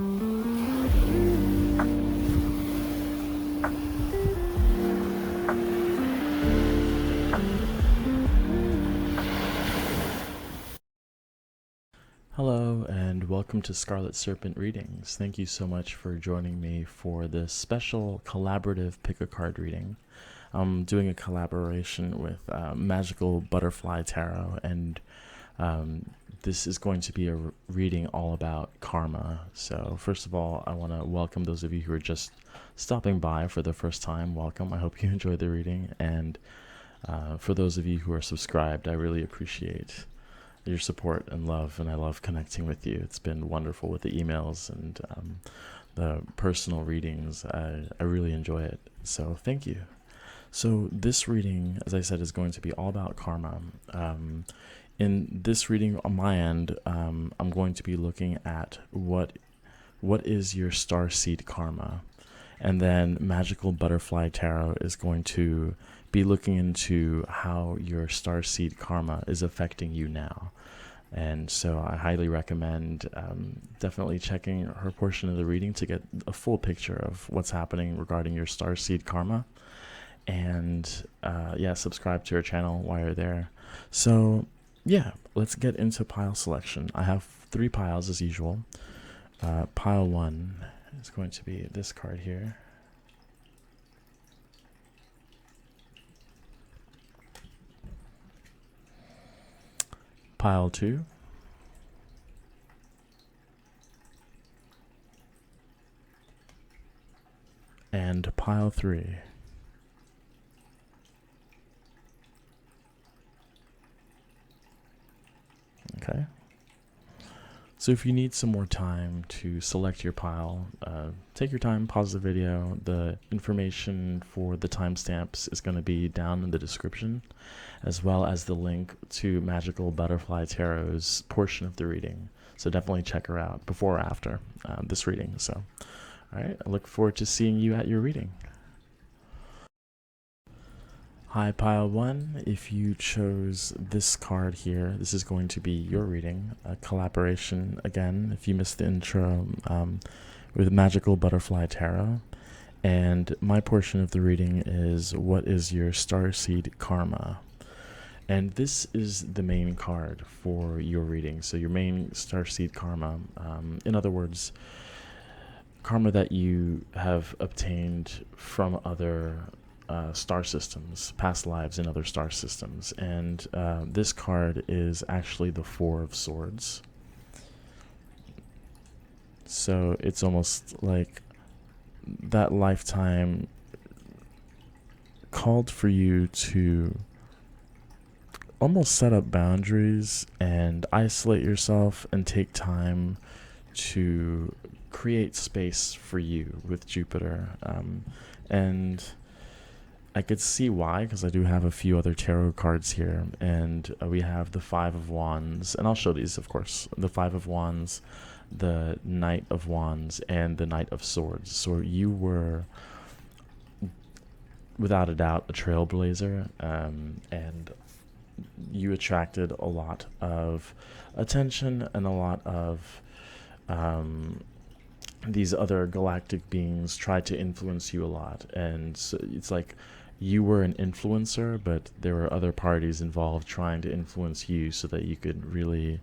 Hello and welcome to Scarlet Serpent Readings. Thank you so much for joining me for this special collaborative pick a card reading. I'm doing a collaboration with Magical Butterfly Tarot, and this is going to be a reading all about karma. So first of all, I want to welcome those of you who are just stopping by for the first time. Welcome. I hope you enjoyed the reading, and for those of you who are subscribed, I really appreciate your support and love, and I love connecting with you. It's been wonderful with the emails and the personal readings. I really enjoy it, so thank you. So this reading, as I said, is going to be all about karma. In this reading on my end, I'm going to be looking at what is your Starseed Karma, and then Magical Butterfly Tarot is going to be looking into how your Starseed Karma is affecting you now. And so I highly recommend definitely checking her portion of the reading to get a full picture of what's happening regarding your Starseed Karma. And yeah, subscribe to her channel while you're there. So yeah, let's get into pile selection. I have 3 piles as usual. Pile 1 is going to be this card here. Pile 2. And pile 3. Okay. So if you need some more time to select your pile, take your time, pause the video. The information for the timestamps is going to be down in the description, as well as the link to Magical Butterfly Tarot's portion of the reading. So definitely check her out before or after this reading. So, all right, I look forward to seeing you at your reading. Hi, pile 1. If you chose this card here, this is going to be your reading. A collaboration, again, if you missed the intro, with Magical Butterfly Tarot. And my portion of the reading is what is your Starseed Karma? And this is the main card for your reading. So your main Starseed Karma, in other words, karma that you have obtained from other star systems, past lives in other star systems. And this card is actually the 4 of Swords. So it's almost like that lifetime called for you to almost set up boundaries and isolate yourself and take time to create space for you with Jupiter. And I could see why, because I do have a few other tarot cards here, and we have the 5 of Wands, and I'll show these, of course. The 5 of Wands, the Knight of Wands, and the Knight of Swords. So you were, without a doubt, a trailblazer, and you attracted a lot of attention and a lot of these other galactic beings tried to influence you a lot. And so it's like you were an influencer, but there were other parties involved trying to influence you so that you could really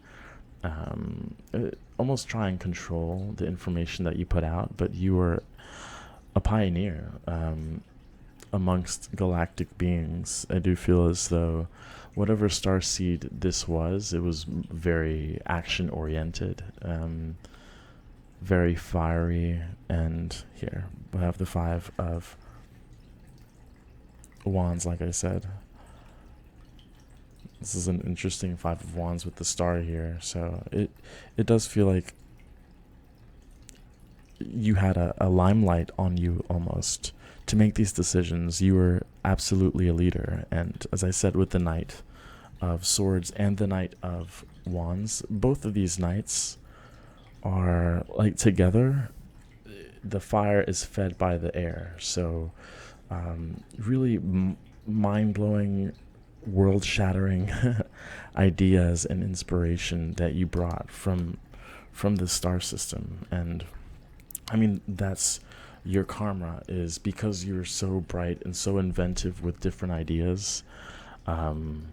almost try and control the information that you put out. But you were a pioneer amongst galactic beings. I do feel as though whatever starseed this was, it was very action oriented, very fiery. And here we have the 5 of Wands. Like I said, this is an interesting 5 of Wands with the star here. So it does feel like you had a limelight on you almost to make these decisions. You were absolutely a leader. And as I said, with the Knight of Swords and the Knight of Wands, both of these knights are like together. The fire is fed by the air. So really mind-blowing, world-shattering ideas and inspiration that you brought from the star system. And I mean, that's your karma, is because you're so bright and so inventive with different ideas. Um,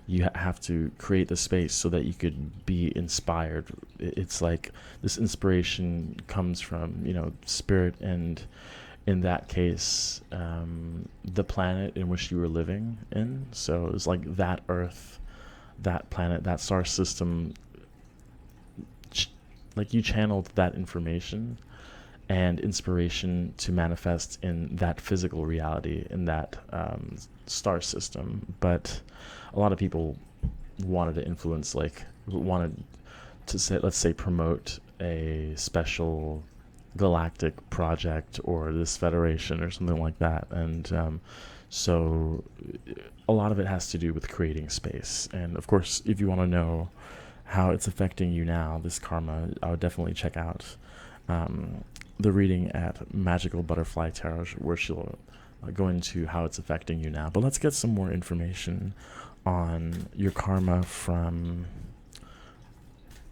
you have to create the space so that you could be inspired. It's like this inspiration comes from, spirit, and in that case, the planet in which you were living in. So it's like that Earth, that planet, that star system, like you channeled that information and inspiration to manifest in that physical reality, in that star system. But a lot of people wanted to influence, like wanted to say, let's say, promote a special galactic project or this federation or something like that. And so a lot of it has to do with creating space. And of course, if you want to know how it's affecting you now, this karma, I would definitely check out the reading at Magical Butterfly Tarot, where she'll go into how it's affecting you now. But let's get some more information on your karma from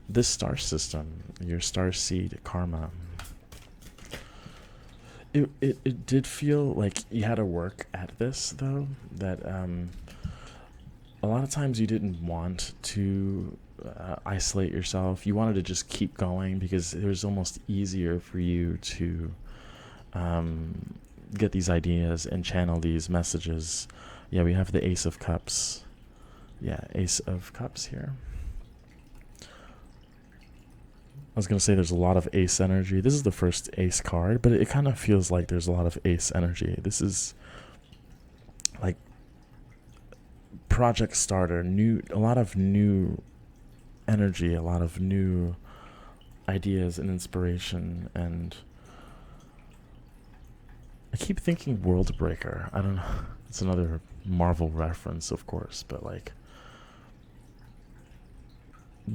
this star system, your Starseed Karma. It did feel like you had to work at this, though, that a lot of times you didn't want to isolate yourself. You wanted to just keep going because it was almost easier for you to get these ideas and channel these messages. Yeah, we have the Ace of Cups. Yeah, Ace of Cups here. I was going to say there's a lot of ace energy. This is the first ace card, but it kind of feels like there's a lot of ace energy. This is like project starter, a lot of new energy, a lot of new ideas and inspiration. And I keep thinking World Breaker. I don't know. It's another Marvel reference, of course, but like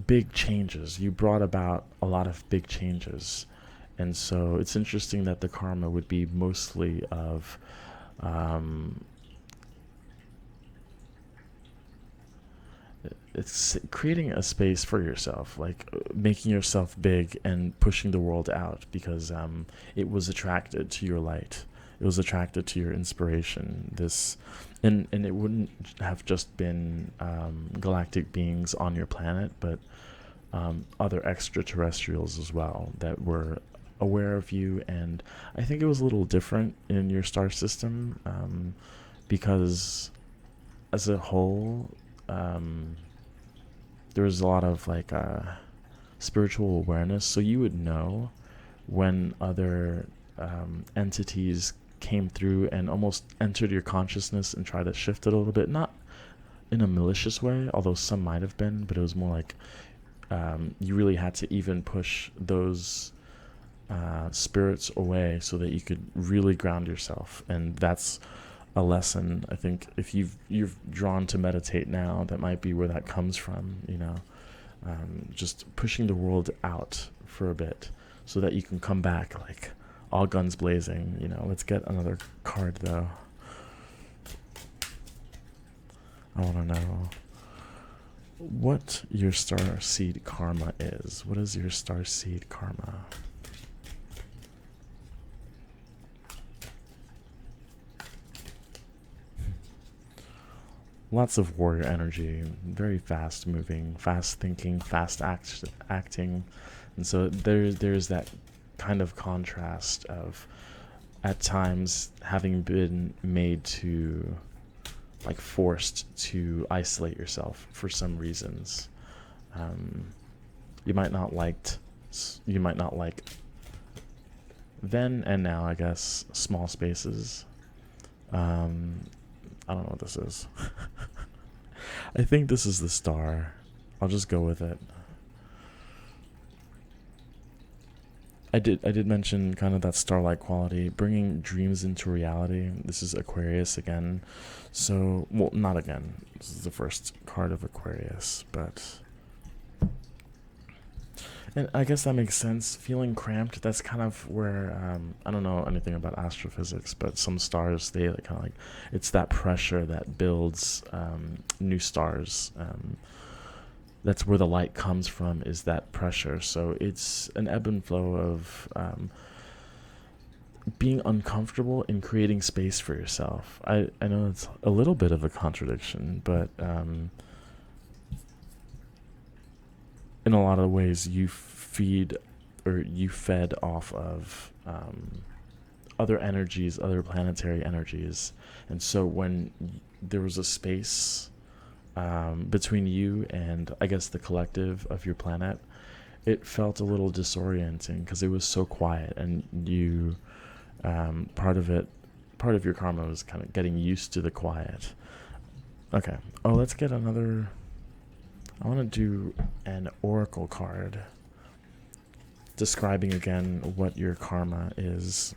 big changes. You brought about a lot of big changes. And so it's interesting that the karma would be mostly of it's creating a space for yourself, like making yourself big and pushing the world out, because it was attracted to your light. It was attracted to your inspiration. And it wouldn't have just been galactic beings on your planet, but other extraterrestrials as well that were aware of you. And I think it was a little different in your star system, because as a whole, there was a lot of like spiritual awareness. So you would know when other entities came through and almost entered your consciousness and tried to shift it a little bit, not in a malicious way, although some might have been, but it was more like you really had to even push those spirits away so that you could really ground yourself. And that's a lesson, I think, if you're drawn to meditate now, that might be where that comes from, just pushing the world out for a bit so that you can come back like all guns blazing. Let's get another card, though. I want to know what your Starseed Karma is. What is your Starseed Karma? Lots of warrior energy, very fast moving, fast thinking, fast acting. And so there's that kind of contrast of, at times, having been made to, like, forced to isolate yourself for some reasons. You might not like then and now, I guess, small spaces. I don't know what this is. I think this is the star. I'll just go with it. I did mention kind of that starlight quality, bringing dreams into reality. This is Aquarius again. So, well, not again. This is the first card of Aquarius, but... And I guess that makes sense. Feeling cramped, that's kind of where, I don't know anything about astrophysics, but some stars, they kind of like, it's that pressure that builds new stars. That's where the light comes from, is that pressure. So it's an ebb and flow of being uncomfortable in creating space for yourself. I know it's a little bit of a contradiction, but in a lot of ways you fed off of other energies, other planetary energies. And so when there was a space between you and, I guess, the collective of your planet, it felt a little disorienting because it was so quiet, and you part of your karma was kind of getting used to the quiet. Okay. Oh, let's get another. I want to do an oracle card describing again what your karma is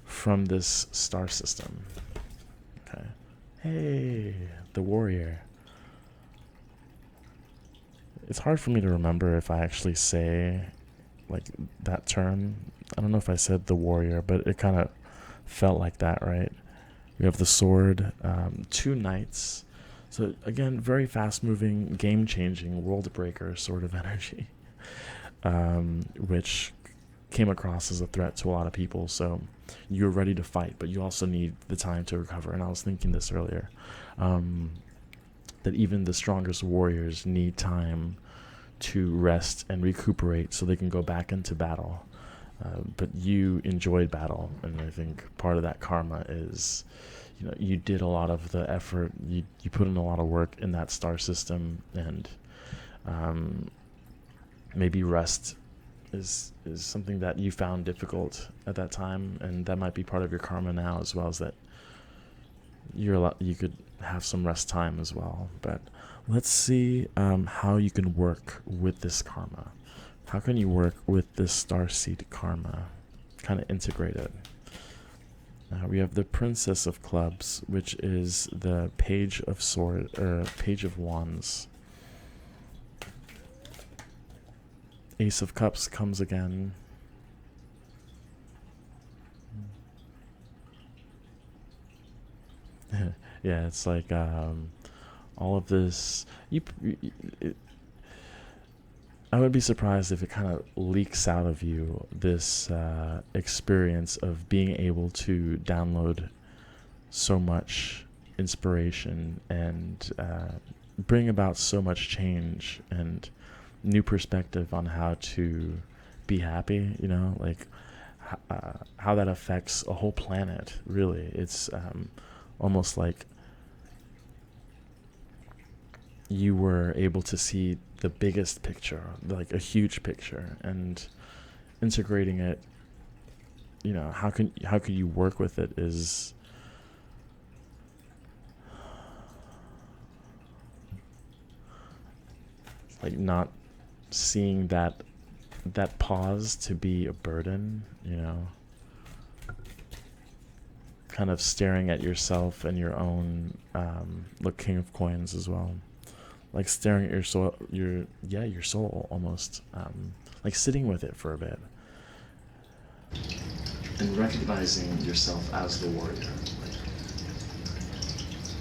from this star system. Okay. Hey, the warrior. It's hard for me to remember if I actually say like that term. I don't know if I said the warrior, but it kind of felt like that, right? We have the sword, 2 knights. So again, very fast-moving, game-changing, world-breaker sort of energy, which came across as a threat to a lot of people. So you're ready to fight, but you also need the time to recover. And I was thinking this earlier, that even the strongest warriors need time to rest and recuperate so they can go back into battle. But you enjoyed battle, and I think part of that karma is, you did a lot of the effort, you put in a lot of work in that star system, and maybe rest is something that you found difficult at that time, and that might be part of your karma now, as well as that you could have some rest time as well. But let's see how you can work with this karma. How can you work with this Starseed Karma? Kind of integrate it. We have the Princess of Clubs, which is the Page of Page of Wands. Ace of Cups comes again. Yeah, it's like all of this. I would be surprised if it kind of leaks out of you, this experience of being able to download so much inspiration and bring about so much change and new perspective on how to be happy, like how that affects a whole planet, really. It's almost like you were able to see the biggest picture, like a huge picture, and integrating it, how could you work with it is like not seeing that pause to be a burden, kind of staring at yourself and your own look, King of Coins as well. Like staring at your soul almost, like sitting with it for a bit. And recognizing yourself as the warrior.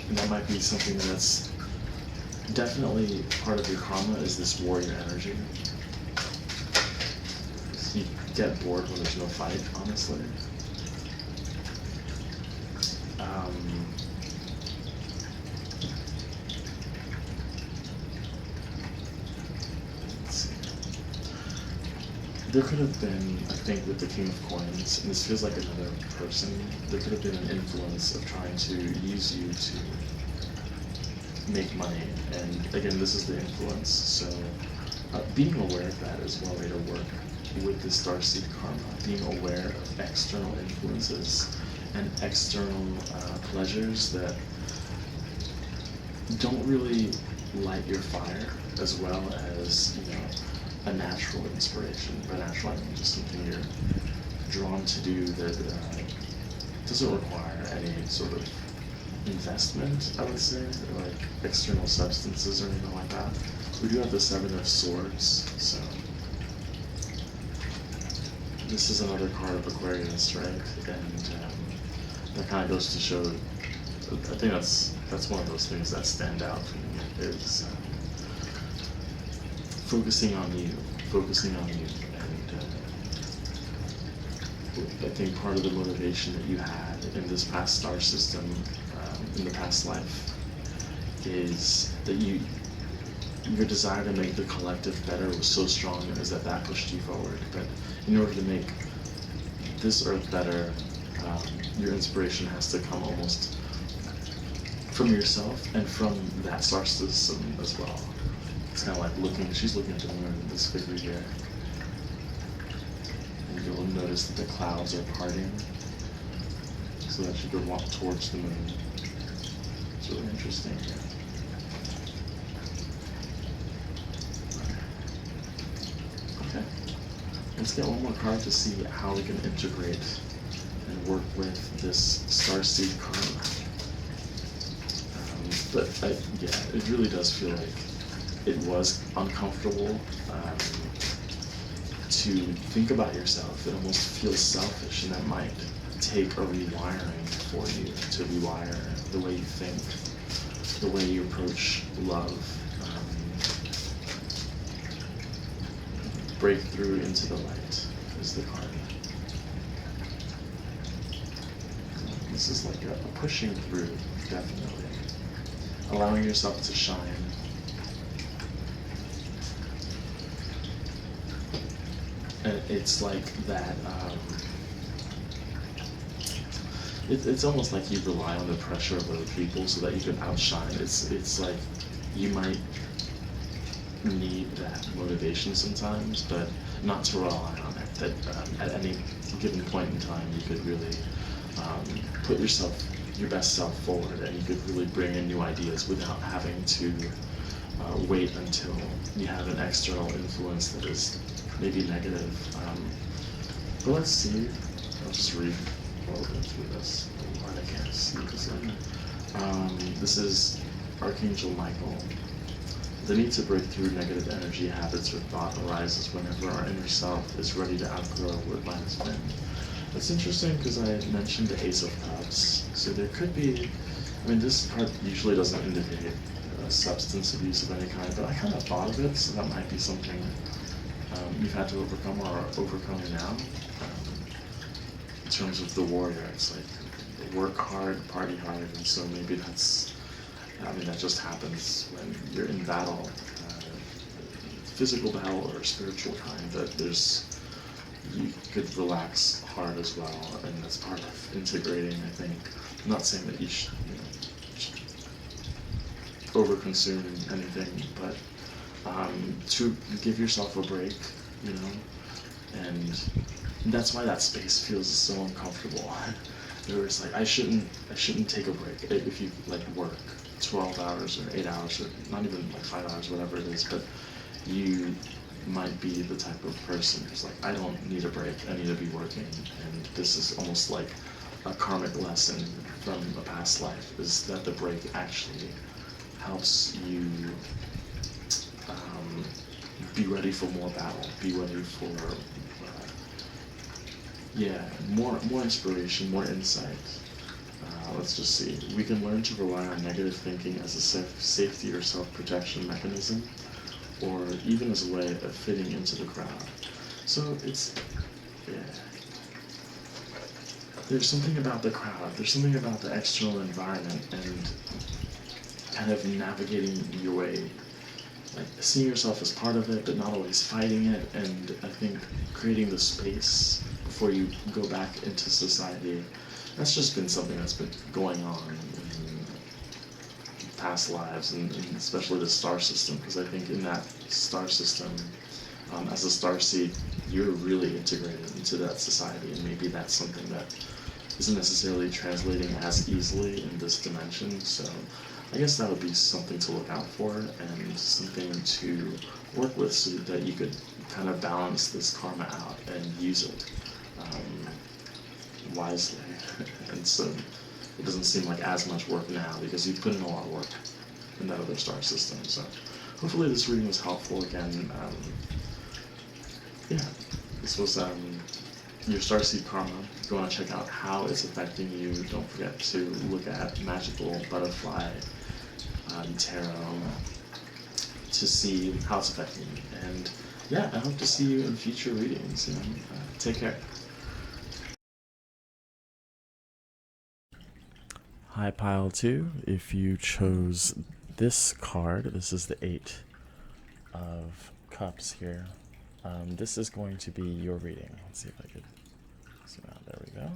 And that might be something that's definitely part of your karma, is this warrior energy. You get bored when there's no fight, honestly. There could have been, I think, with the King of Coins, and this feels like another person, there could have been an influence of trying to use you to make money. And again, this is the influence. So being aware of that is one way to work with the Starseed Karma. Being aware of external influences and external pleasures that don't really light your fire, as well as, a natural inspiration. By natural, I mean just something you're drawn to do that doesn't require any sort of investment, I would say, or like external substances or anything like that. We do have the 7 of Swords, so this is another card of Aquarius, right? And that kind of goes to show, I think that's one of those things that stand out for me, is focusing on you, and I think part of the motivation that you had in this past star system, in the past life, is that your desire to make the collective better was so strong, is that pushed you forward. But in order to make this Earth better, your inspiration has to come almost from yourself and from that star system as well. It's kind of like she's looking at the moon, this figure here. And you'll notice that the clouds are parting so that you can walk towards the moon. It's really interesting here. Okay. Let's get one more card to see how we can integrate and work with this Starseed Karma. But yeah, it really does feel like it was uncomfortable to think about yourself. It almost feels selfish, and that might take a rewiring for you to rewire the way you think, the way you approach love, break through into the light is the card. This is like a pushing through, definitely. Allowing yourself to shine. And it's like that, it's almost like you rely on the pressure of other people so that you can outshine. It's like you might need that motivation sometimes, but not to rely on it. That at any given point in time, you could really put your best self forward, and you could really bring in new ideas without having to wait until you have an external influence that is maybe negative. But let's see. I'll just read a little bit through this. I can't see this one. This is Archangel Michael. The need to break through negative energy habits or thought arises whenever our inner self is ready to outgrow what life has been. It's interesting because I mentioned the Ace of Cups, so there could be, this part usually doesn't indicate substance abuse of any kind, but I kind of thought of it, so that might be something you've had to overcome or are overcoming now. In terms of the warrior, it's like work hard, party hard, and so maybe that's, that just happens when you're in battle, physical battle or spiritual kind, but you could relax hard as well, and that's part of integrating, I think. I'm not saying that you should overconsume anything, but to give yourself a break, and that's why that space feels so uncomfortable. Where it's like I shouldn't take a break if you work 12 hours or 8 hours or not even 5 hours, whatever it is, but you might be the type of person who's like, I don't need a break, I need to be working. And this is almost like a karmic lesson from a past life, is that the break actually helps you be ready for more battle, be ready for more inspiration, more insight. Let's just see. We can learn to rely on negative thinking as a safety or self-protection mechanism, or even as a way of fitting into the crowd. So there's something about the crowd, there's something about the external environment and kind of navigating your way, seeing yourself as part of it, but not always fighting it, and I think creating the space before you go back into society. That's just been something that's been going on in past lives, and especially the star system, because I think in that star system, as a starseed, you're really integrated into that society, and maybe that's something that isn't necessarily translating as easily in this dimension. So I guess that would be something to look out for, and something to work with, so that you could kind of balance this karma out and use it wisely. And so it doesn't seem like as much work now, because you've put in a lot of work in that other star system. So hopefully this reading was helpful. Again, this was your Starseed Karma. If you want to check out how it's affecting you, don't forget to look at Magical Butterfly Tarot to see how it's affecting you. And I hope to see you in future readings. Take care. Hi, pile 2. If you chose this card, this is the 8 of Cups here. This is going to be your reading. Let's see if I could zoom out. There we go.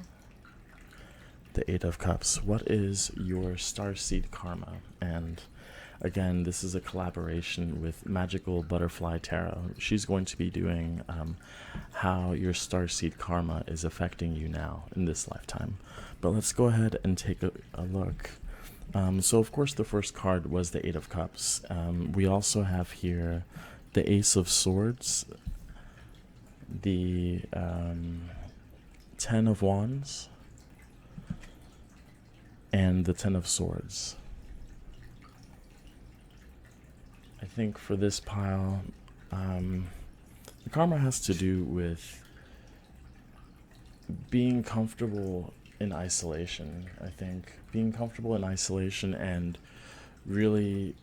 The 8 of Cups. What is your Starseed Karma? And again, this is a collaboration with Magical Butterfly Tarot. She's going to be doing how your Starseed Karma is affecting you now in this lifetime. But let's go ahead and take a look. So of course the first card was the 8 of Cups. We also have here the Ace of Swords, the 10 of Wands, and the 10 of Swords. I think for this pile, the karma has to do with being comfortable in isolation. I think being comfortable in isolation and really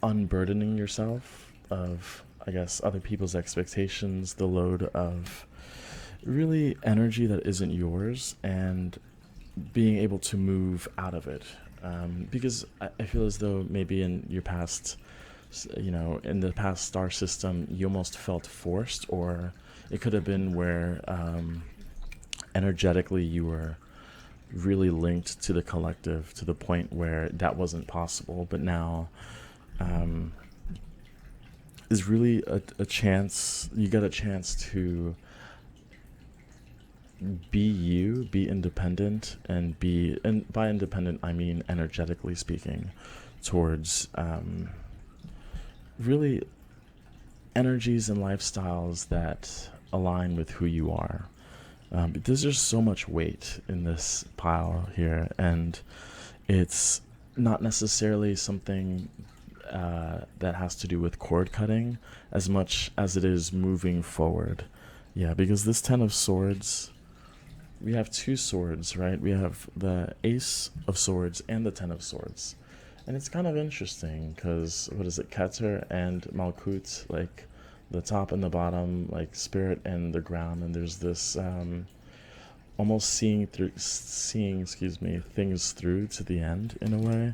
unburdening yourself of, I guess, other people's expectations, the load of really energy that isn't yours, and being able to move out of it. Because I feel as though maybe in your past, in the past star system, you almost felt forced, or it could have been where energetically you were really linked to the collective to the point where that wasn't possible. But now is really a chance. You got a chance to be you, be independent, and by independent I mean energetically speaking, towards really energies and lifestyles that align with who you are. There's just so much weight in this pile here, and it's not necessarily something that has to do with cord cutting as much as it is moving forward. Yeah, because this 10 of Swords, we have 2 swords, right? We have the Ace of Swords and the 10 of Swords. And it's kind of interesting because, what is it, Keter and Malkut, like the top and the bottom, like spirit and the ground, and there's this almost seeing things through to the end in a way.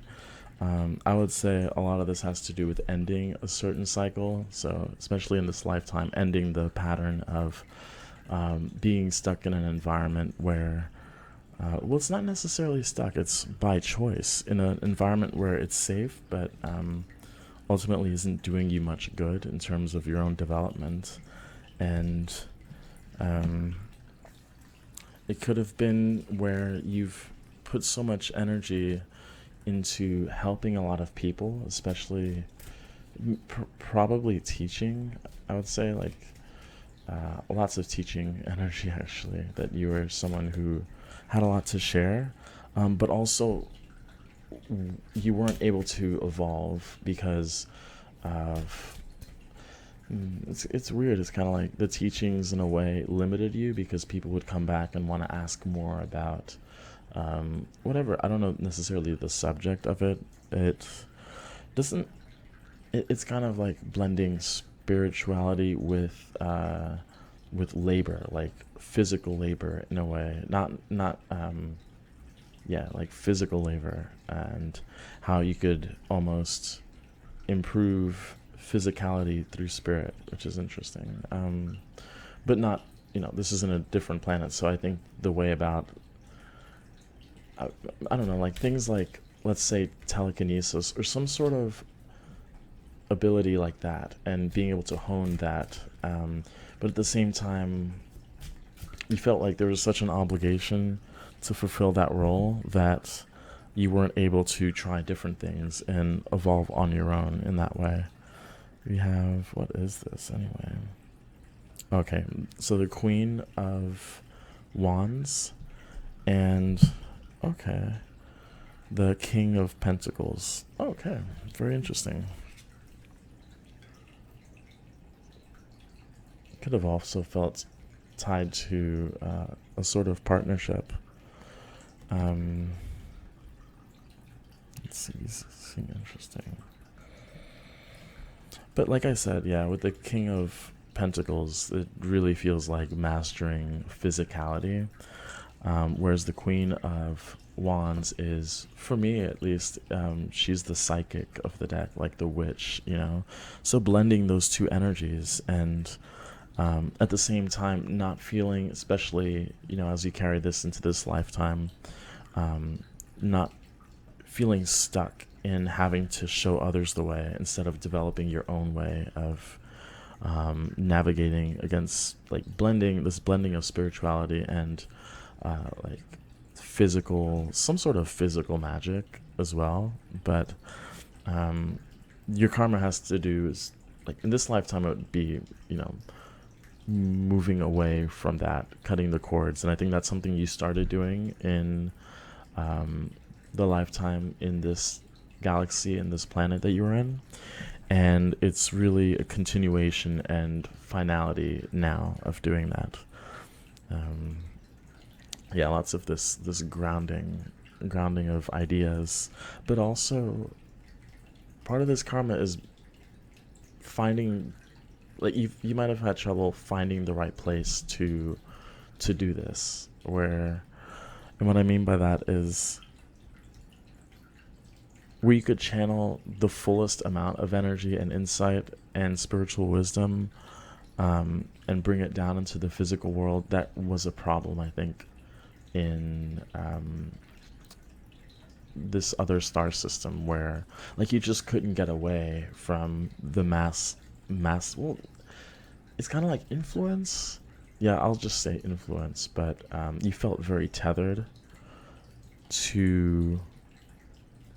I would say a lot of this has to do with ending a certain cycle, so especially in this lifetime, ending the pattern of being stuck in an environment where well, it's not necessarily stuck, it's by choice, in an environment where it's safe but ultimately isn't doing you much good in terms of your own development. And it could have been where you've put so much energy into helping a lot of people, especially probably teaching, I would say, like lots of teaching energy, actually, that you were someone who had a lot to share, but also you weren't able to evolve because of it's weird. It's kind of like the teachings in a way limited you because people would come back and want to ask more about whatever. I don't know necessarily the subject of it. It doesn't. It's kind of like blending spirituality with labor, like physical labor in a way, not like physical labor, and how you could almost improve physicality through spirit, which is interesting. But not, this is in a different planet, so I think the way about I don't know, like things like, let's say, telekinesis or some sort of ability like that, and being able to hone that, but at the same time you felt like there was such an obligation to fulfill that role that you weren't able to try different things and evolve on your own in that way. We have, what is this anyway? Okay, so the Queen of Wands, and okay, the King of Pentacles. Okay, very interesting. Could have also felt tied to a sort of partnership. Let's see, this seems interesting. But like I said, yeah, with the King of Pentacles, it really feels like mastering physicality. Whereas the Queen of Wands is, for me at least, she's the psychic of the deck, like the witch, you know. So blending those two energies, and at the same time not feeling, especially, you know, as you carry this into this lifetime, not feeling stuck in having to show others the way instead of developing your own way of navigating against, like, blending of spirituality and like physical, some sort of physical magic as well. But your karma has to do is, like, in this lifetime it would be, you know, moving away from that, cutting the cords. And I think that's something you started doing in the lifetime in this galaxy, in this planet that you were in, and it's really a continuation and finality now of doing that. Yeah, lots of this grounding of ideas, but also part of this karma is finding, like, you might have had trouble finding the right place to do this, where, and what I mean by that is where you could channel the fullest amount of energy and insight and spiritual wisdom, and bring it down into the physical world. That was a problem, I think, in this other star system, where, like, you just couldn't get away from the mass well, it's kind of like influence. Yeah, I'll just say influence, but you felt very tethered to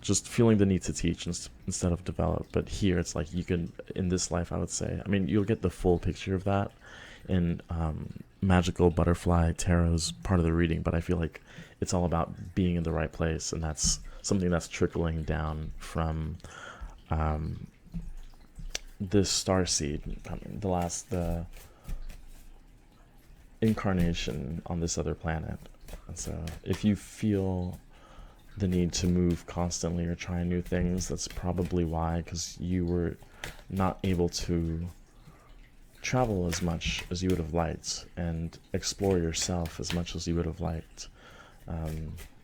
just feeling the need to teach instead of develop. But here it's like you can, in this life, I would say, I mean, you'll get the full picture of that in Magical Butterfly Tarot's part of the reading, but I feel like it's all about being in the right place, and that's something that's trickling down from this starseed, the incarnation on this other planet. And so if you feel the need to move constantly or try new things, that's probably why, because you were not able to travel as much as you would have liked and explore yourself as much as you would have liked.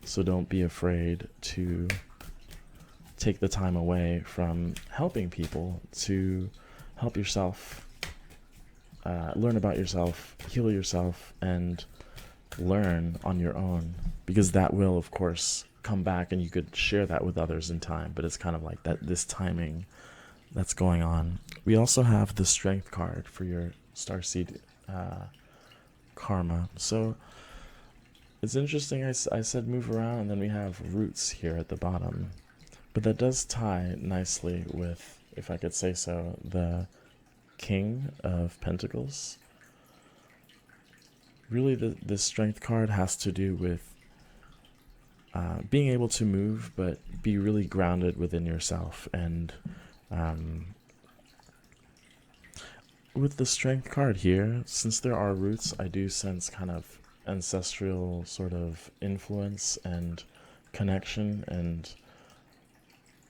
So don't be afraid to take the time away from helping people to help yourself, learn about yourself, heal yourself, and learn on your own, because that will, of course, come back and you could share that with others in time. But it's kind of like that, this timing that's going on. We also have the Strength card for your Starseed Karma. So it's interesting, I said move around, and then we have roots here at the bottom. But that does tie nicely with, if I could say so, the King of Pentacles. Really, this Strength card has to do with being able to move, but be really grounded within yourself. And with the Strength card here, since there are roots, I do sense kind of ancestral sort of influence and connection, and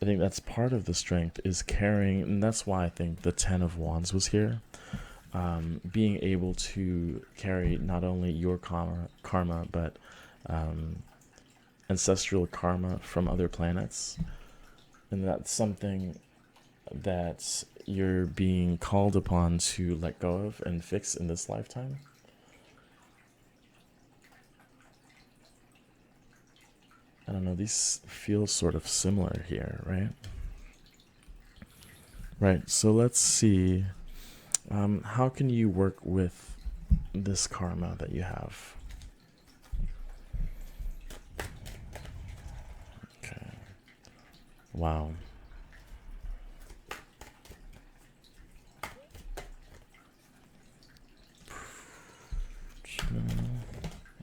I think that's part of the strength, is carrying, and that's why I think the 10 of Wands was here. Being able to carry not only your karma, but ancestral karma from other planets. And that's something that you're being called upon to let go of and fix in this lifetime. I don't know, these feel sort of similar here, right? Right, so let's see. How can you work with this karma that you have? Okay. Wow.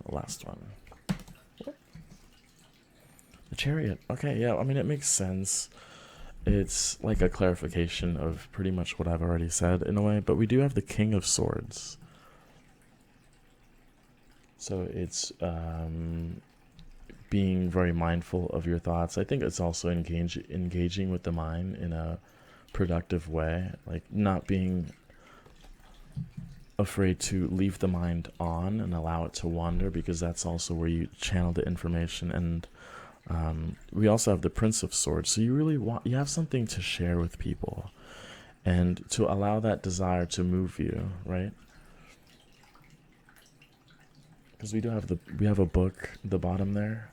Last one. The Chariot. Okay, yeah, I mean, it makes sense. It's like a clarification of pretty much what I've already said in a way, but we do have the King of Swords. So it's being very mindful of your thoughts. I think it's also engaging with the mind in a productive way, like not being afraid to leave the mind on and allow it to wander, because that's also where you channel the information. And we also have the Prince of Swords, so you have something to share with people, and to allow that desire to move you, right? Because we have a book at the bottom there.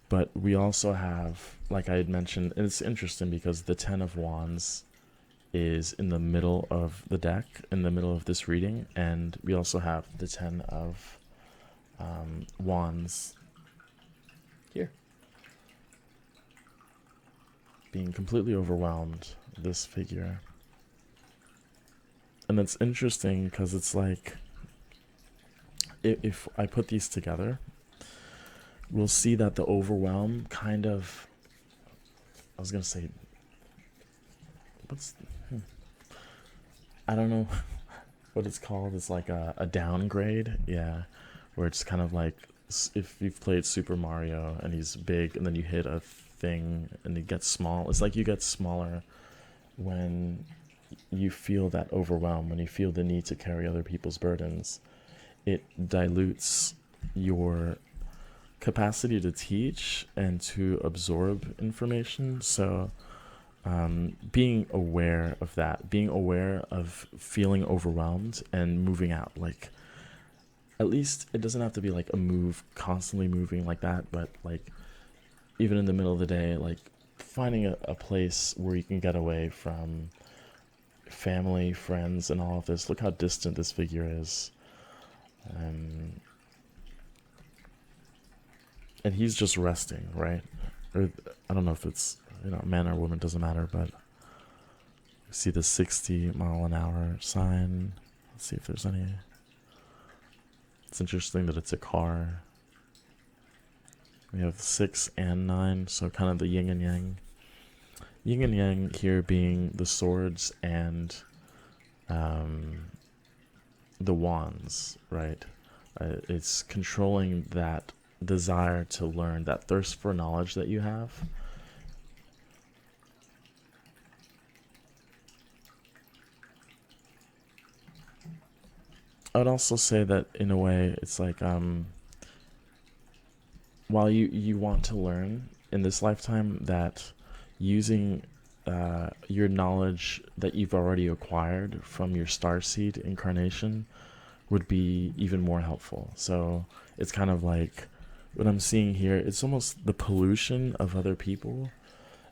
But we also have, like I had mentioned, and it's interesting because the Ten of Wands is in the middle of the deck, in the middle of this reading, and we also have the Ten of Wands here, being completely overwhelmed, this figure. And it's interesting because it's like, if I put these together, we'll see that the overwhelm kind of, I was gonna say, I don't know what it's called. It's like a downgrade, yeah, where it's kind of like if you've played Super Mario and he's big and then you hit a thing and it gets small. It's like you get smaller when you feel that overwhelm, when you feel the need to carry other people's burdens. It dilutes your capacity to teach and to absorb information. So being aware of that, being aware of feeling overwhelmed and moving out, like, at least it doesn't have to be like a move constantly moving like that, but like even in the middle of the day, like finding a place where you can get away from family, friends, and all of this. Look how distant this figure is. And he's just resting, right? Or I don't know if it's, man or woman, doesn't matter, but you see the 60-mile-an-hour sign. Let's see if there's any. It's interesting that it's a car. We have 6 and 9, so kind of the yin and yang. Yin and yang here being the swords and the wands, right? It's controlling that desire to learn, that thirst for knowledge that you have. I would also say that in a way it's like while you want to learn in this lifetime, that using your knowledge that you've already acquired from your starseed incarnation would be even more helpful. So it's kind of like what I'm seeing here, it's almost the pollution of other people.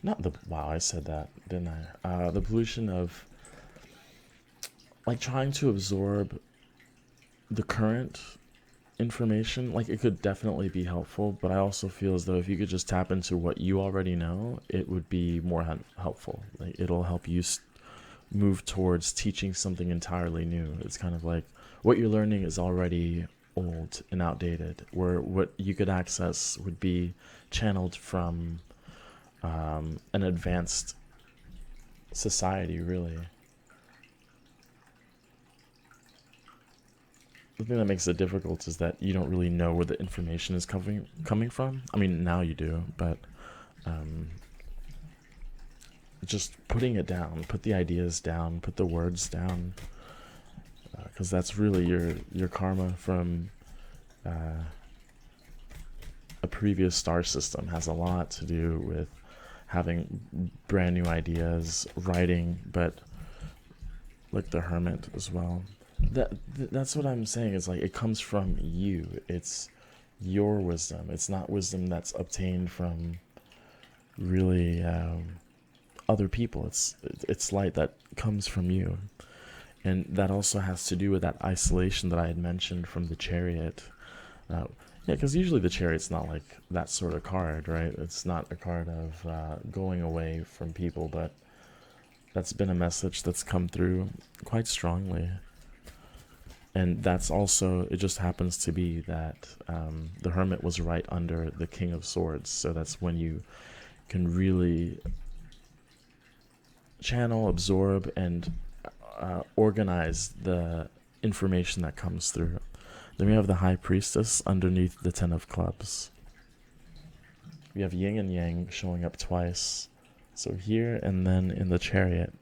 Not the, wow, I said that, didn't I? The pollution of like trying to absorb the current information. Like, it could definitely be helpful, but I also feel as though if you could just tap into what you already know, it would be more helpful. Like, it'll help you move towards teaching something entirely new. It's kind of like what you're learning is already old and outdated, where what you could access would be channeled from an advanced society, really. The thing that makes it difficult is that you don't really know where the information is coming from. I mean, now you do, but just putting it down, put the ideas down, put the words down, because that's really your karma from a previous star system. Has a lot to do with having brand new ideas, writing, but like the Hermit as well. That's what I'm saying, is like it comes from you. It's your wisdom. It's not wisdom that's obtained from really other people. It's light that comes from you. And that also has to do with that isolation that I had mentioned from the Chariot. Yeah, because usually the Chariot's not like that sort of card, right? It's not a card of going away from people, but that's been a message that's come through quite strongly. And that's also, it just happens to be that the Hermit was right under the King of Swords. So that's when you can really channel, absorb, and organize the information that comes through. Then we have the High Priestess underneath the 10 of Clubs. We have Yin and Yang showing up twice. So here and then in the Chariot.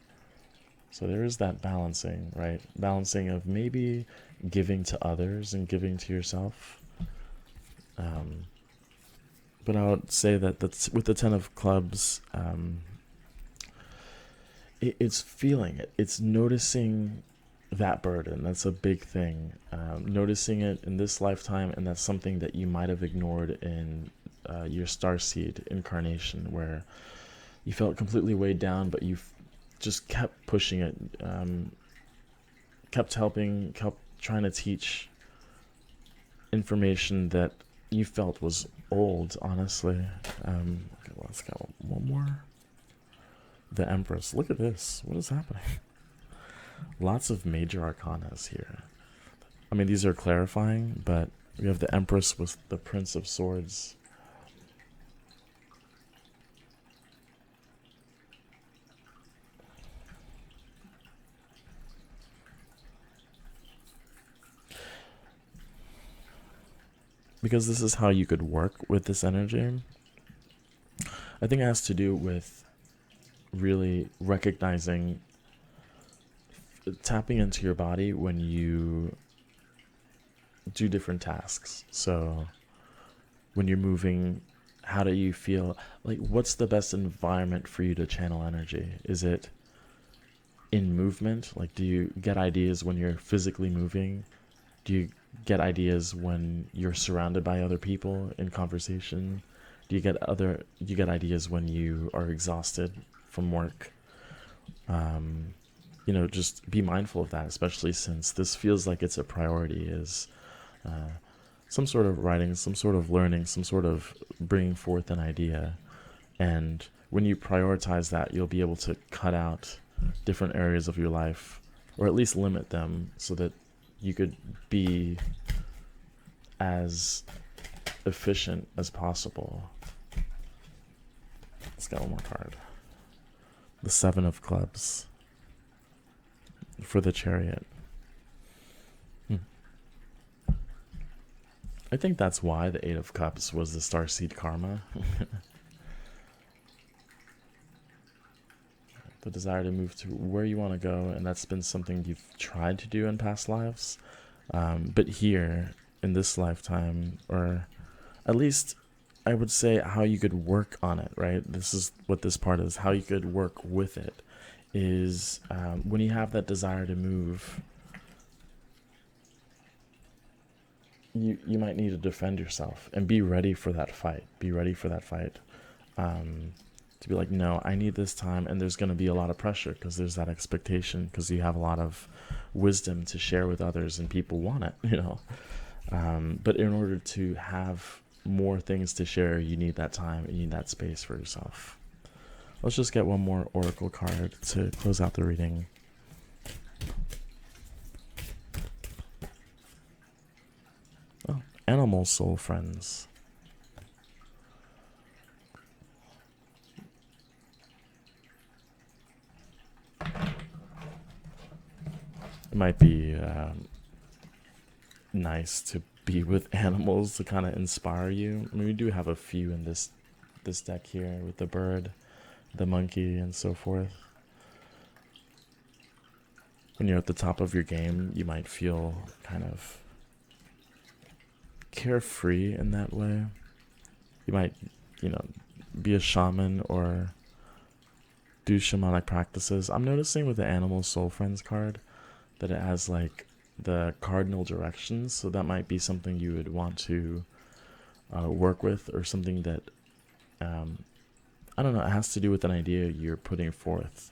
So there is that balancing, right? Balancing of maybe giving to others and giving to yourself. But I would say that that's, with the 10 of clubs, it's feeling it. It's noticing that burden. That's a big thing. Noticing it in this lifetime, and that's something that you might have ignored in your starseed incarnation, where you felt completely weighed down, but you just kept pushing it, kept helping, kept trying to teach information that you felt was old, honestly. Okay, let's go one more. The Empress. Look at this. What is happening? Lots of major arcanas here. I mean, these are clarifying, but we have the Empress with the Prince of Swords. Because this is how you could work with this energy. I think it has to do with really recognizing, tapping into your body when you do different tasks. So when you're moving, how do you feel? Like, what's the best environment for you to channel energy? Is it in movement? Like, do you get ideas when you're physically moving? Do you get ideas when you're surrounded by other people in conversation? Do you get ideas when you are exhausted from work? You know, just be mindful of that, especially since this feels like it's a priority, is some sort of writing, some sort of learning, some sort of bringing forth an idea. And when you prioritize that, you'll be able to cut out different areas of your life, or at least limit them, so that you could be as efficient as possible. Let's get one more card. The 7 of Clubs for the Chariot. I think that's why the 8 of Cups was the Starseed Karma. The desire to move to where you want to go, and that's been something you've tried to do in past lives. But here, in this lifetime, or at least I would say how you could work on it, right? This is what this part is, how you could work with it, is when you have that desire to move, you might need to defend yourself and be ready for that fight. Be ready for that fight. To be like, no, I need this time, and there's going to be a lot of pressure because there's that expectation, because you have a lot of wisdom to share with others and people want it, you know. But in order to have more things to share, you need that time, you need that space for yourself. Let's just get one more oracle card to close out the reading. Oh, animal soul friends. It might be nice to be with animals to kind of inspire you. I mean, we do have a few in this deck here, with the bird, the monkey, and so forth. When you're at the top of your game, you might feel kind of carefree in that way. You might, you know, be a shaman or do shamanic practices. I'm noticing with the Animal Soul Friends card that it has like the cardinal directions, so that might be something you would want to work with, or something that I don't know, it has to do with an idea you're putting forth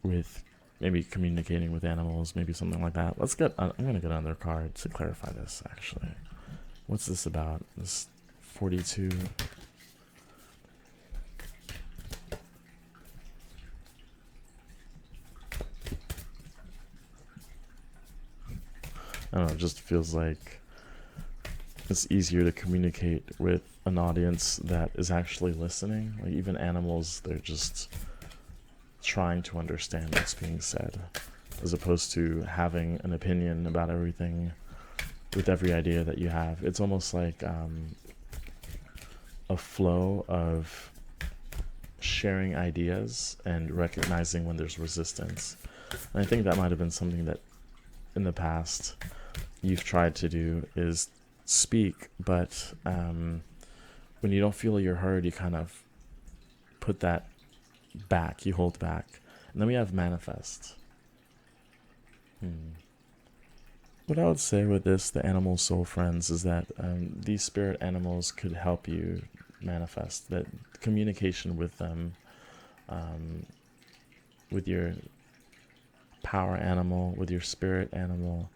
with maybe communicating with animals, maybe something like that. Let's get, I'm going to get another card to clarify this, actually. What's this about? This 42. I don't know, it just feels like it's easier to communicate with an audience that is actually listening. Like, even animals, they're just trying to understand what's being said, as opposed to having an opinion about everything with every idea that you have. It's almost like a flow of sharing ideas and recognizing when there's resistance. And I think that might have been something that in the past you've tried to do, is speak, but when you don't feel you're heard, you kind of put that back, you hold back. And then we have manifest. What I would say with this, the animal soul friends, is that these spirit animals could help you manifest. That communication with them, with your power animal, with your spirit animal,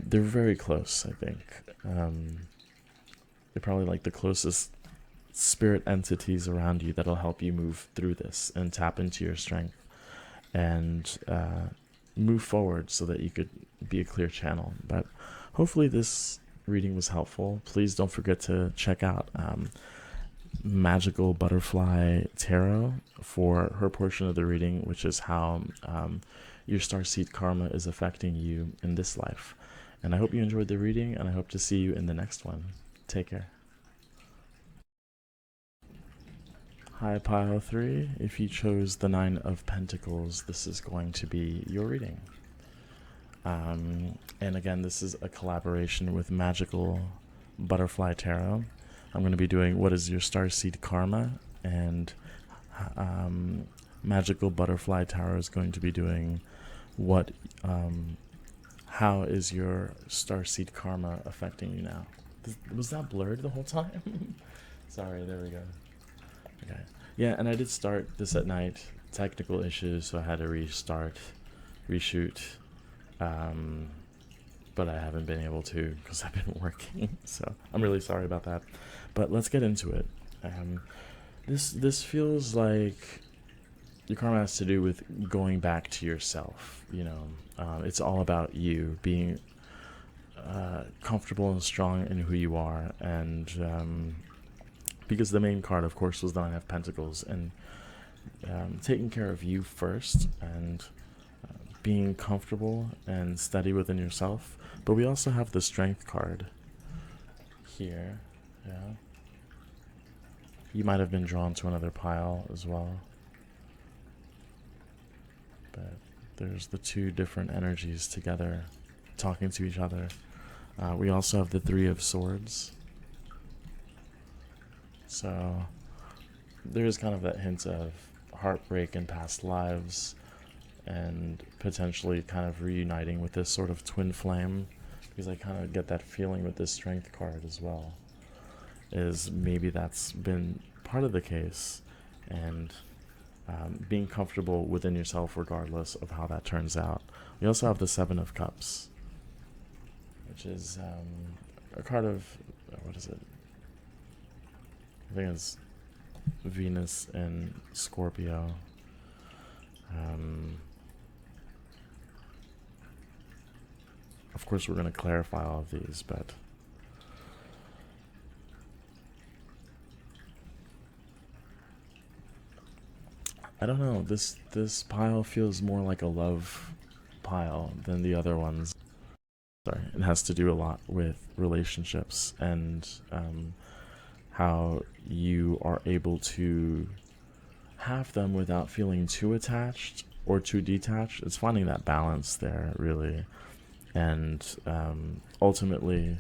they're very close, I think. They're probably like the closest spirit entities around you that'll help you move through this and tap into your strength and move forward so that you could be a clear channel. But hopefully this reading was helpful. Please don't forget to check out Magical Butterfly Tarot for her portion of the reading, which is how your Starseed Karma is affecting you in this life. And I hope you enjoyed the reading, and I hope to see you in the next one. Take care. Hi, Pile 3. If you chose the 9 of Pentacles, this is going to be your reading. And again, this is a collaboration with Magical Butterfly Tarot. I'm going to be doing what is your Starseed Karma, and Magical Butterfly Tarot is going to be doing what, how is your Starseed Karma affecting you now? Was that blurred the whole time? Sorry, there we go. Okay. Yeah, and I did start this at night. Technical issues, so I had to reshoot. But I haven't been able to because I've been working. So I'm really sorry about that. But let's get into it. This feels like your karma has to do with going back to yourself. You know, it's all about you being comfortable and strong in who you are, and because the main card, of course, was the 9 of Pentacles, and taking care of you first, and being comfortable and steady within yourself. But we also have the Strength card here. Yeah, you might have been drawn to another pile as well, but there's the two different energies together talking to each other. We also have the 3 of Swords. So there's kind of that hint of heartbreak in past lives, and potentially kind of reuniting with this sort of twin flame, because I kind of get that feeling with this Strength card as well, is maybe that's been part of the case, and being comfortable within yourself regardless of how that turns out. We also have the 7 of Cups, which is a card of, what is it? I think it's Venus and Scorpio. Of course, we're going to clarify all of these, but I don't know. This pile feels more like a love pile than the other ones. Sorry, it has to do a lot with relationships and how you are able to have them without feeling too attached or too detached. It's finding that balance there, really, and ultimately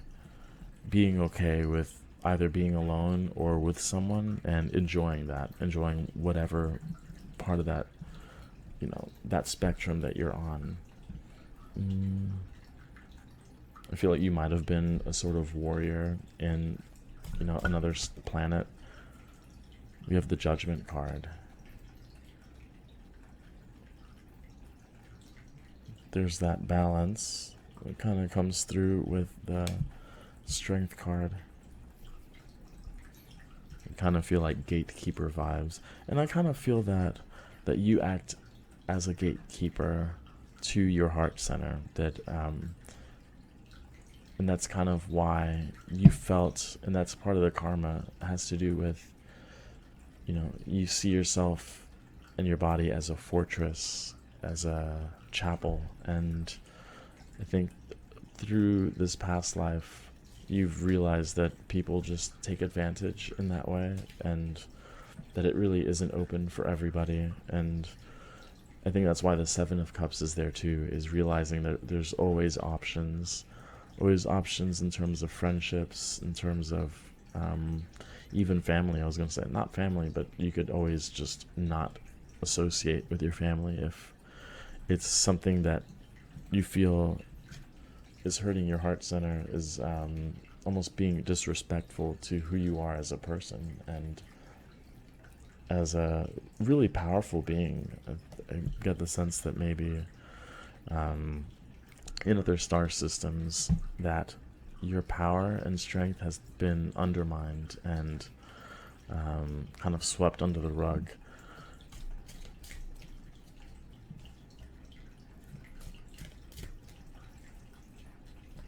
being okay with either being alone or with someone, and enjoying whatever part of that, you know, that spectrum that you're on. I feel like you might have been a sort of warrior in, you know, another planet. We have the Judgment card. There's that balance. It kind of comes through with the Strength card. I kind of feel like gatekeeper vibes, and I kind of feel that you act as a gatekeeper to your heart center. That and that's kind of why you felt, and that's part of the karma, has to do with, you know, you see yourself and your body as a fortress, as a chapel, and I think through this past life you've realized that people just take advantage in that way, and that it really isn't open for everybody. And I think that's why the Seven of Cups is there too, is realizing that there's always options in terms of friendships, in terms of even family. I was going to say not family, but you could always just not associate with your family if it's something that you feel is hurting your heart center, is almost being disrespectful to who you are as a person and as a really powerful being. I get the sense that maybe in other star systems that your power and strength has been undermined and kind of swept under the rug.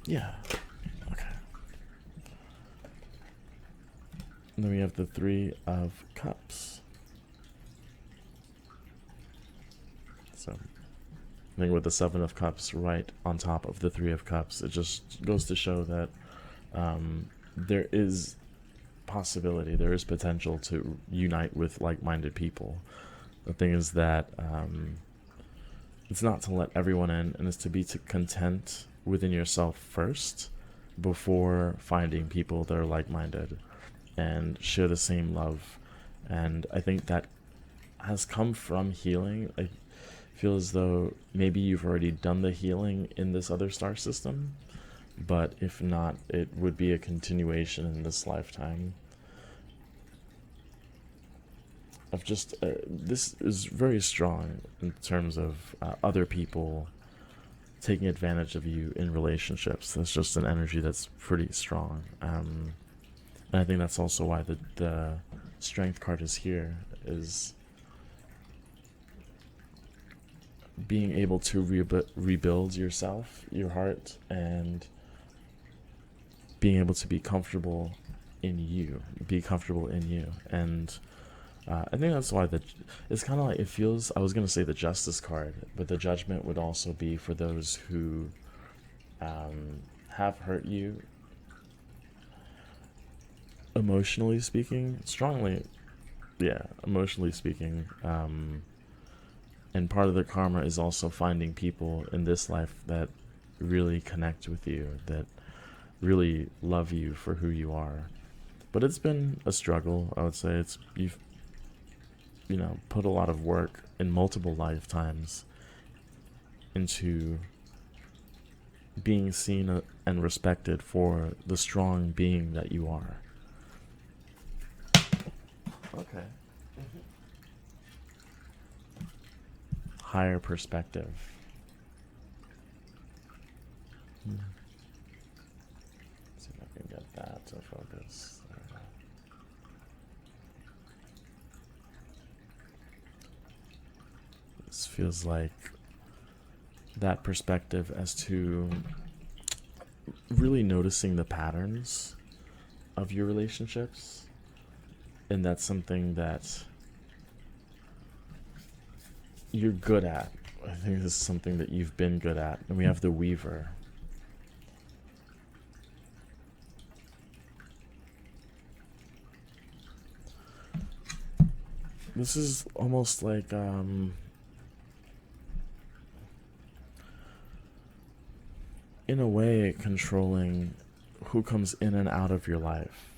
Yeah. Okay. And then we have the Three of Cups. So I think with the Seven of Cups right on top of the Three of Cups, it just goes to show that there is possibility, there is potential to unite with like-minded people. The thing is that it's not to let everyone in, and it's to be content within yourself first before finding people that are like-minded and share the same love. And I think that has come from healing. I feel as though maybe you've already done the healing in this other star system, but if not, it would be a continuation in this lifetime of just this is very strong in terms of other people taking advantage of you in relationships. That's just an energy that's pretty strong. And I think that's also why the Strength card is here, is being able to rebuild yourself, your heart, and being able to be comfortable in you, and I think that's why it's kind of like, it feels, I was going to say the Justice card, but the Judgment would also be for those who have hurt you, emotionally speaking, emotionally speaking, and part of the karma is also finding people in this life that really connect with you, that really love you for who you are. But it's been a struggle, I would say. You've put a lot of work in multiple lifetimes into being seen and respected for the strong being that you are. Okay. Higher perspective. See if I can get that to focus. This feels like that perspective as to really noticing the patterns of your relationships, and that's something that you're good at. I think this is something that you've been good at. And we have the Weaver. This is almost like in a way controlling who comes in and out of your life.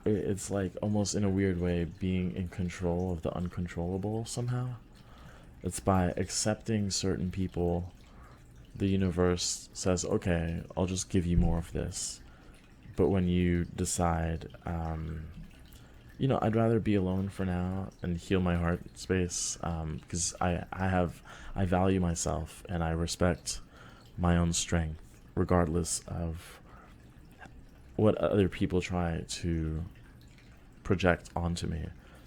It's like almost in a weird way being in control of the uncontrollable somehow. It's by accepting certain people, the universe says, okay, I'll just give you more of this. But when you decide, I'd rather be alone for now and heal my heart space, because I value myself and I respect my own strength, regardless of what other people try to project onto me.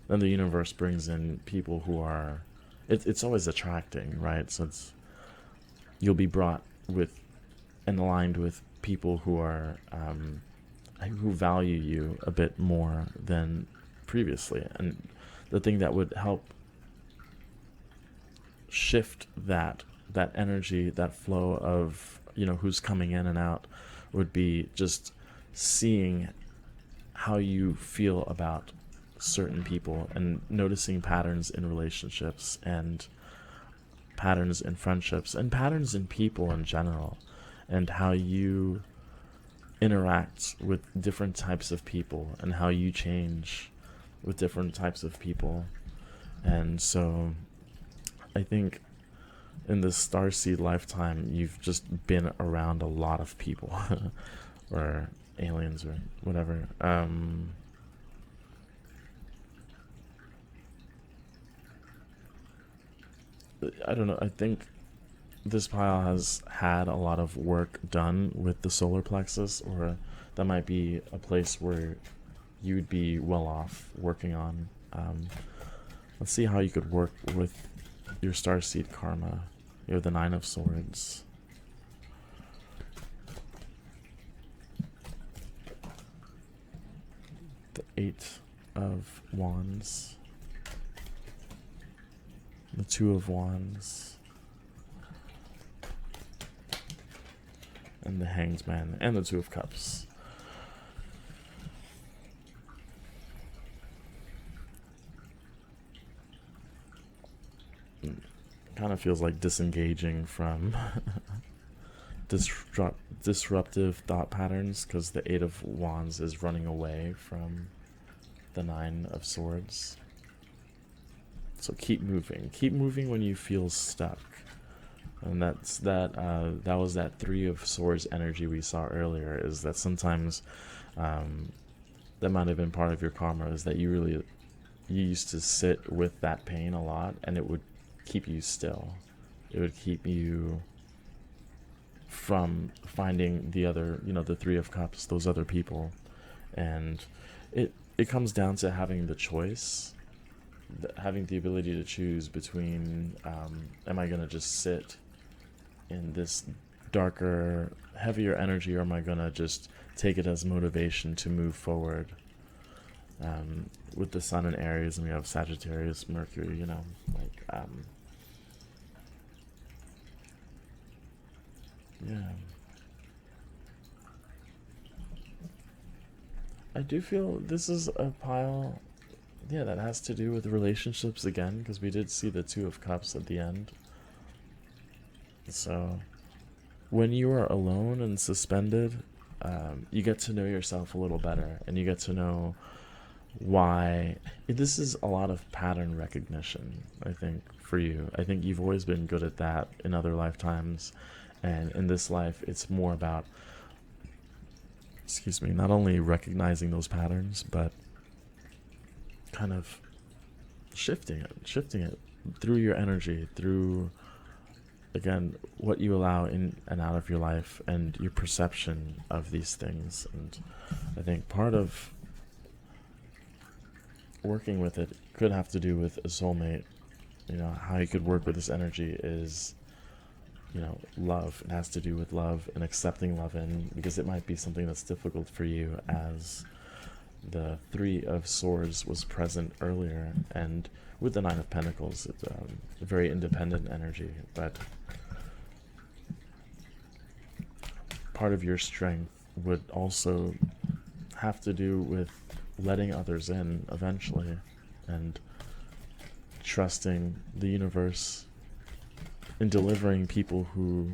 Then the universe brings in people who are, it's always attracting, right? So you'll be brought with and aligned with people who are who value you a bit more than previously. And the thing that would help shift that energy, that flow of who's coming in and out, would be just seeing how you feel about certain people and noticing patterns in relationships and patterns in friendships and patterns in people in general, and how you interact with different types of people and how you change with different types of people. And so I think in this Starseed lifetime, you've just been around a lot of people or aliens or whatever. I don't know. I think this pile has had a lot of work done with the solar plexus, or that might be a place where you would be well off working on. Let's see how you could work with your Starseed Karma. You have the 9 of Swords. The 8 of Wands. The 2 of Wands. And the Hanged Man. And the 2 of Cups. Kind of feels like disengaging from disruptive thought patterns, because the 8 of Wands is running away from the 9 of Swords. So keep moving when you feel stuck. And that's that was that 3 of Swords energy we saw earlier, is that sometimes that might have been part of your karma, is that you used to sit with that pain a lot, and it would keep you still. It would keep you from finding the other, the 3 of Cups, those other people. And it comes down to having the choice, having the ability to choose between, am I going to just sit in this darker, heavier energy, or am I going to just take it as motivation to move forward? With the Sun in Aries, and we have Sagittarius, Mercury, yeah. I do feel this is a pile, that has to do with relationships again, because we did see the 2 of Cups at the end. So when you are alone and suspended, you get to know yourself a little better, and you get to know why. This is a lot of pattern recognition, I think, for you. I think you've always been good at that in other lifetimes, and in this life it's more about, not only recognizing those patterns, but kind of shifting it through your energy, through, again, what you allow in and out of your life, and your perception of these things. And I think part of working with it could have to do with a soulmate. How you could work with this energy is, love. It has to do with love and accepting love in, because it might be something that's difficult for you, as the 3 of Swords was present earlier, and with the 9 of Pentacles, it's a very independent energy. But part of your strength would also have to do with letting others in eventually, and trusting the universe in delivering people who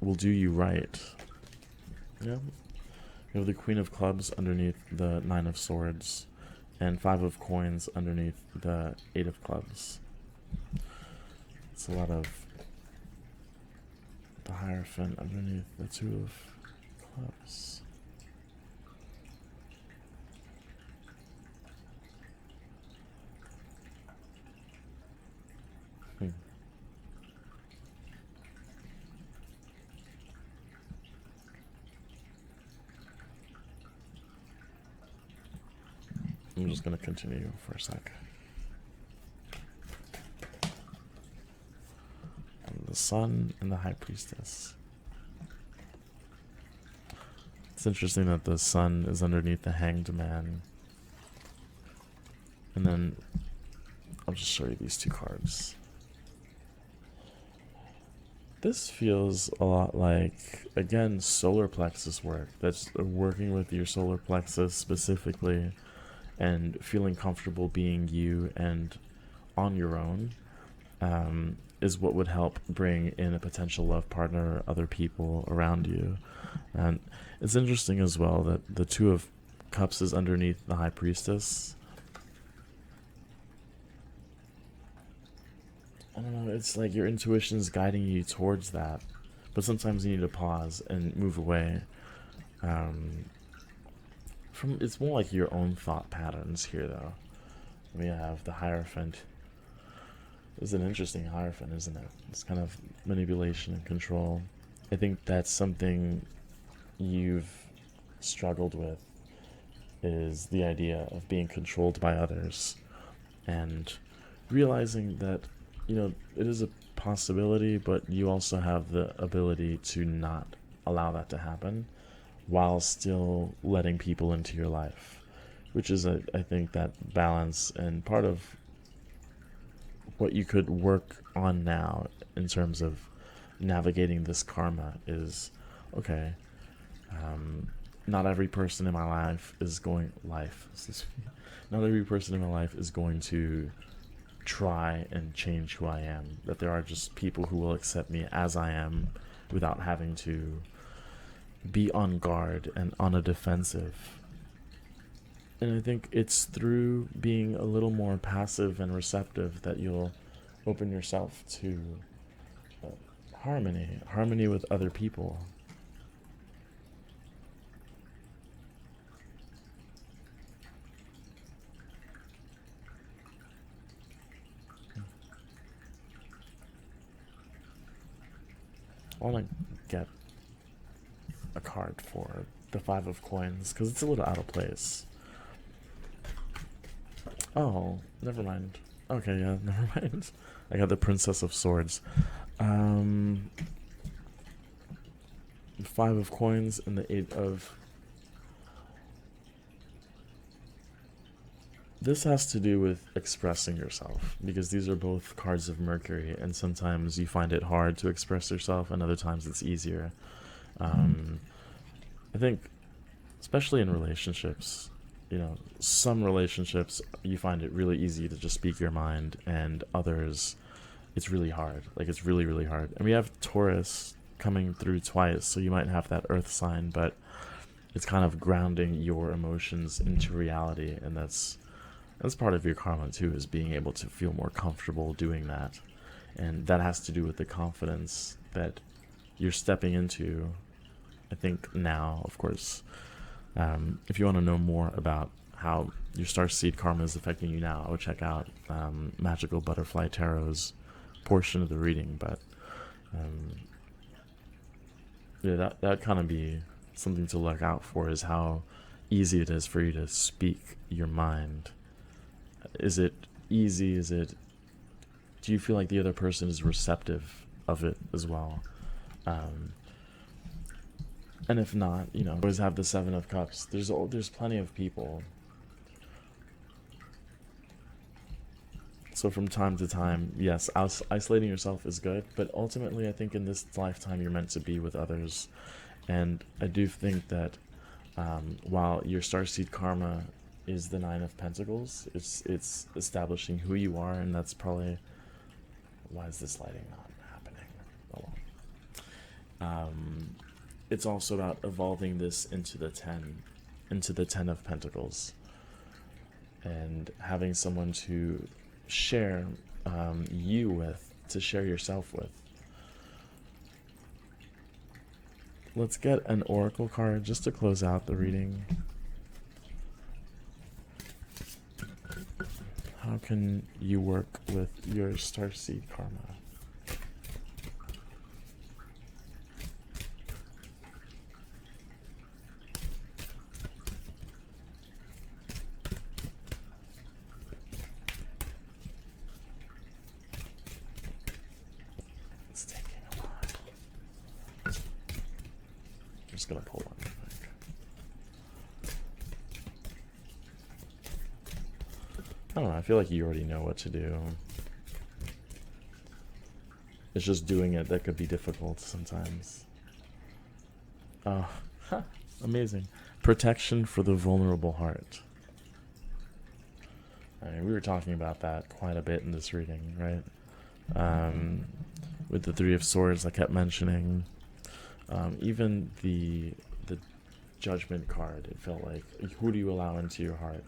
will do you right. Yeah. You have the Queen of Clubs underneath the 9 of Swords, and 5 of Coins underneath the 8 of Clubs. It's a lot of the Hierophant underneath the 2 of Clubs. I'm just going to continue for a sec. And the Sun and the High Priestess. It's interesting that the Sun is underneath the Hanged Man. And then I'll just show you these 2 cards. This feels a lot like, again, solar plexus work. That's working with your solar plexus specifically and feeling comfortable being you and on your own, is what would help bring in a potential love partner or other people around you. And it's interesting as well that the Two of Cups is underneath the High Priestess. I don't know, it's like your intuition is guiding you towards that, but sometimes you need to pause and move away. It's more like your own thought patterns here, though. We have the Hierophant. It's an interesting Hierophant, isn't it? It's kind of manipulation and control. I think that's something you've struggled with, is the idea of being controlled by others, and realizing that, you know, it is a possibility, but you also have the ability to not allow that to happen while still letting people into your life, which is, I think, that balance. And part of what you could work on now in terms of navigating this karma is, okay, not every person in my life is going not every person in my life is going to try and change who I am. That there are just people who will accept me as I am without having to be on guard and on a defensive. And I think it's through being a little more passive and receptive that you'll open yourself to harmony with other people. I want to get a card for the Five of Coins because it's a little out of place. Oh, never mind. Okay, yeah, never mind. I got the Princess of Swords. Five of Coins and the Eight of... This has to do with expressing yourself, because these are both cards of Mercury, and sometimes you find it hard to express yourself, and other times it's easier. I think, especially in relationships, you know, some relationships you find it really easy to just speak your mind, and others it's really hard. Like, it's really, really hard. And we have Taurus coming through twice, so you might have that earth sign, but it's kind of grounding your emotions into reality, and that's part of your karma too, is being able to feel more comfortable doing that. And that has to do with the confidence that you're stepping into, I think, now. Of course, if you want to know more about how your Starseed Karma is affecting you now, I would check out Magical Butterfly Tarot's portion of the reading. But yeah, that kind of be something to look out for, is how easy it is for you to speak your mind. Is it easy? Do you feel like the other person is receptive of it as well? And if not, you know, always have the Seven of Cups. There's plenty of people. So from time to time, yes, isolating yourself is good, but ultimately I think in this lifetime you're meant to be with others. And I do think that while your Starseed Karma is the Nine of Pentacles, it's establishing who you are, and that's probably... Why is this lighting not happening? Oh well. It's also about evolving this into the Ten of Pentacles, and having someone to share you with, to share yourself with. Let's get an oracle card just to close out the reading. How can you work with your Starseed Karma? It's taking a while. I'm just gonna pull one. I don't know, I feel like you already know what to do. It's just doing it that could be difficult sometimes. Oh, amazing. Protection for the vulnerable heart. I mean, we were talking about that quite a bit in this reading, right? With the Three of Swords, I kept mentioning. Even the Judgment card, it felt like, who do you allow into your heart?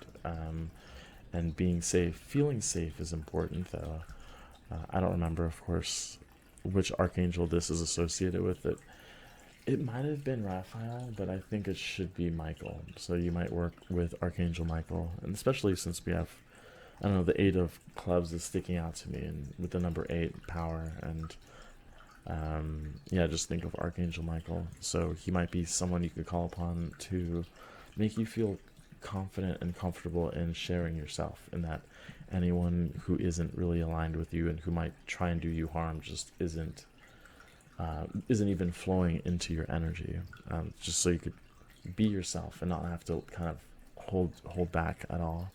And being safe, feeling safe is important, though. I don't remember, of course, which archangel this is associated with. It might have been Raphael, but I think it should be Michael. So you might work with Archangel Michael, and especially since we have, I don't know, the 8 of clubs is sticking out to me, and with the number 8, power, and yeah, just think of Archangel Michael. So he might be someone you could call upon to make you feel confident and comfortable in sharing yourself, and that anyone who isn't really aligned with you and who might try and do you harm just isn't even flowing into your energy, just so you could be yourself and not have to kind of hold back at all.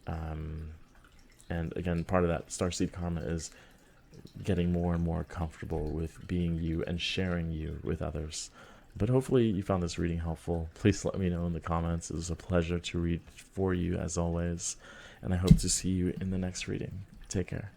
And again, part of that Starseed Karma is getting more and more comfortable with being you and sharing you with others. But hopefully you found this reading helpful. Please let me know in the comments. It was a pleasure to read for you as always, and I hope to see you in the next reading. Take care.